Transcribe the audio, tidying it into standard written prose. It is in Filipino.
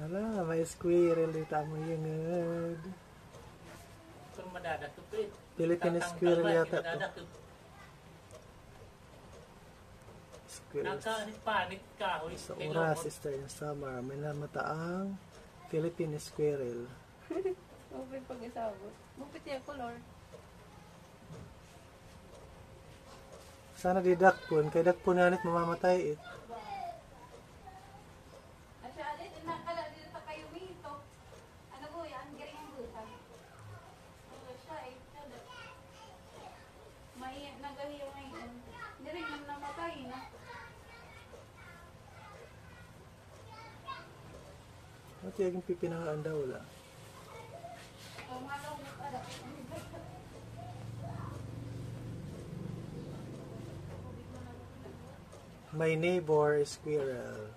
Hala, may squirrel dito mo yungod. Kung madadakupit. Philippine squirrel yata to. Squirrels. Nakapanik kahoy. Sa oras, sister in summer, may namataang Philippine squirrel. Mupit pag-isabot. Mupit yung color. Sana di dakpon, kay dakpon nanit mamamatay it. At yung pipinangaan daw wala. My neighbor is squirrel.